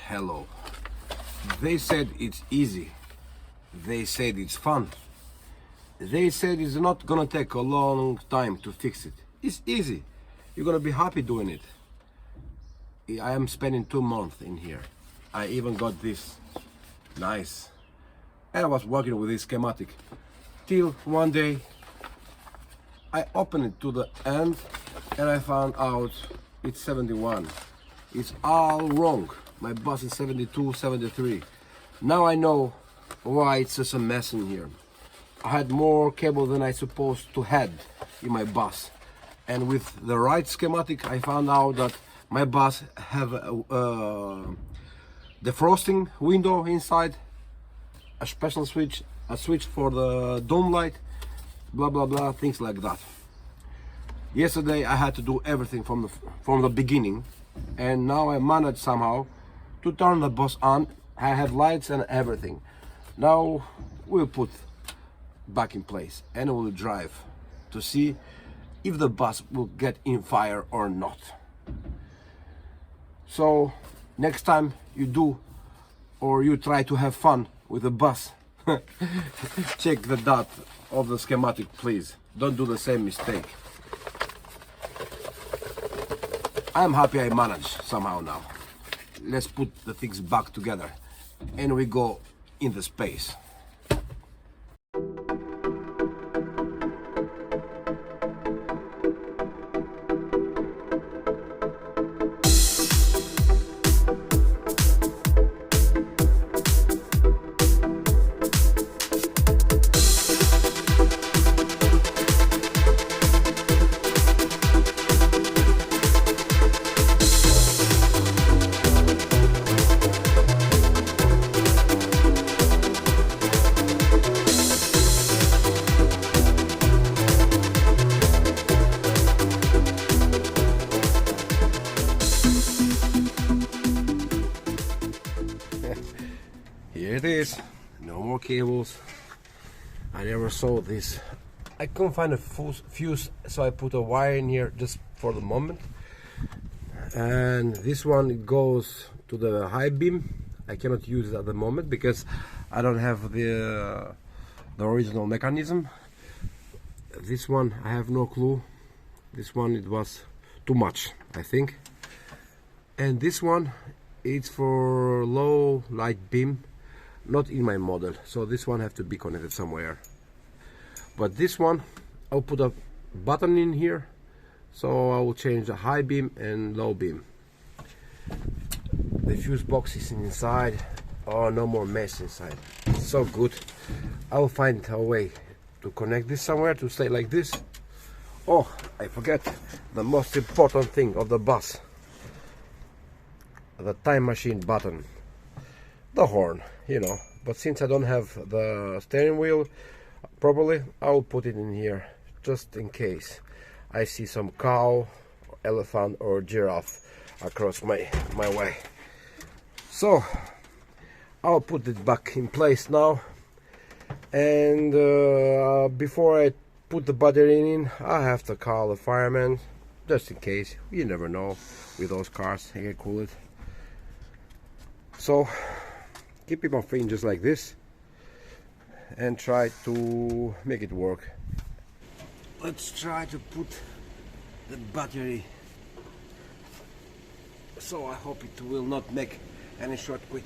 Hello. They said it's easy. They said it's fun. They said it's not gonna take a long time to fix it. It's easy. You're gonna be happy doing it. I am spending 2 months in here. I even got this. Nice. And I was working with this schematic till one day I opened it to the end and I found out it's 71. It's all wrong. My bus is 72, 73. Now I know why it's just a mess in here. I had more cable than I supposed to had in my bus. And with the right schematic, I found out that my bus have a defrosting window inside, a special switch, a switch for the dome light, blah blah blah, things like that. Yesterday I had to do everything from the beginning, and now I managed somehow to turn the bus on. I have lights and everything. Now we'll put back in place and we'll drive to see if the bus will get in fire or not. So next time you do or you try to have fun with a bus, check the dot of the schematic, please. Don't do the same mistake. I'm happy I managed somehow now. Let's put the things back together and we go in the space. Here it is, no more cables. I never saw this. I couldn't find a fuse, so I put a wire in here just for the moment. And this one, it goes to the high beam. I cannot use it at the moment because I don't have the original mechanism. This one, I have no clue. This one, it was too much, I think. And this one, it's for low light beam. Not in my model, so this one have to be connected somewhere. But this one, I'll put a button in here, so I will change the high beam and low beam. The fuse box is inside. Oh, no more mess inside. It's so good. I will find a way to connect this somewhere to stay like this. Oh, I forget the most important thing of the bus: the time machine button. The horn, you know, but since I don't have the steering wheel properly, I will put it in here just in case I see some cow, elephant or giraffe across my way. So I'll put it back in place now, and before I put the battery in, I have to call the fireman just in case. You never know with those cars, they get cooled. So keep my finger just like this and try to make it work. Let's try to put the battery, so I hope it will not make any short quick.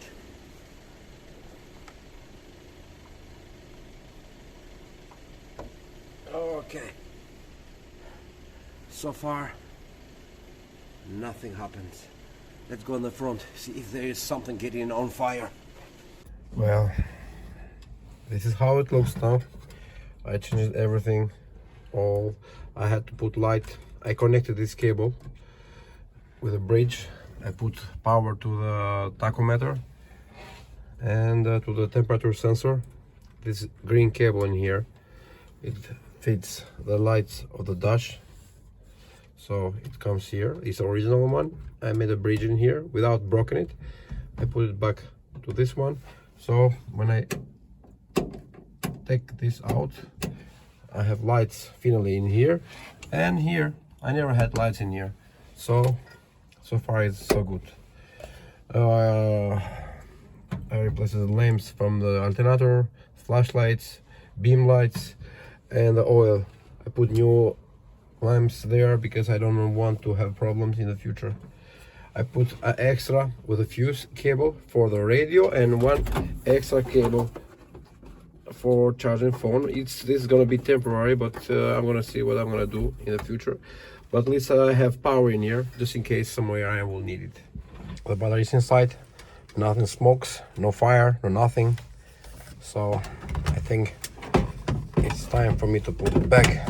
Okay, so far nothing happens. Let's go on the front, see if there is something getting on fire. Well, this is how it looks now. I changed everything. I had to put light. I connected this cable with a bridge. I put power to the tachometer and to the temperature sensor. This green cable in here, it feeds the lights of the dash, so it comes here. It's the original one. I made a bridge in here without broken it. I put it back to this one. So when I take this out, I have lights finally in here, and here I never had lights in here. So far it's so good. replaces the lamps from the alternator, flashlights, beam lights, and the oil. I put new lamps there because I don't want to have problems in the future. I put an extra with a fuse cable for the radio and one extra cable for charging phone. This is gonna be temporary, but I'm gonna see what I'm gonna do in the future. But at least I have power in here, just in case somewhere I will need it. The battery is inside, nothing smokes, no fire, no nothing. So I think it's time for me to put it back.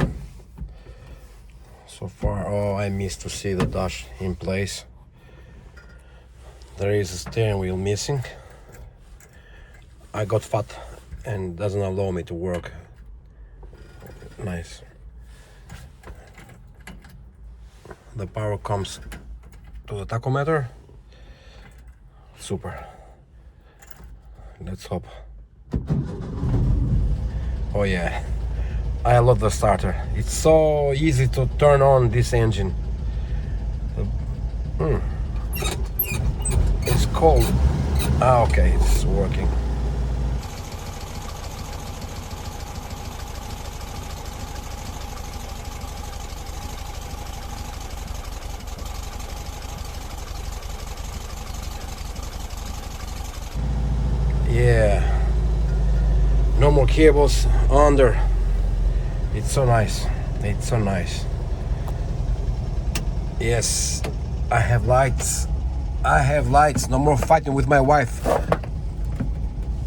So far, oh, I missed to see the dash in place. There is a steering wheel missing. I got fat and doesn't allow me to work. Nice. The power comes to the tachometer. Super. Let's hope. Oh yeah, I love the starter. It's so easy to turn on this engine. It's cold. Ah, okay, it's working. Yeah, no more cables under. It's so nice. It's so nice. Yes, I have lights. I have lights. No more fighting with my wife,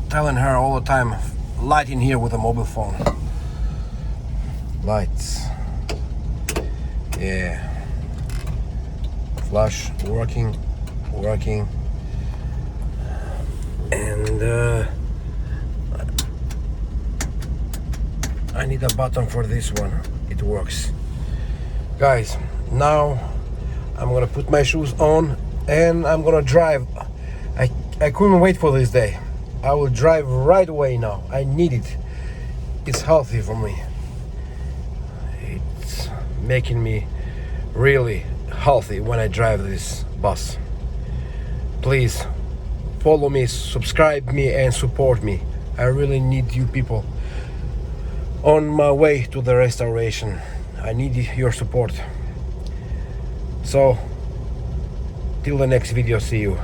telling her all the time, light in here with a mobile phone. Lights. Yeah. Flash working. And I need a button for this one. It works. Guys, now I'm gonna put my shoes on and I'm gonna drive. I couldn't wait for this day. I will drive right away now. I need it. It's healthy for me. It's making me really healthy when I drive this bus. Please follow me, subscribe me, and support me. I really need you people on my way to the restoration. I need your support. So till the next video, see you.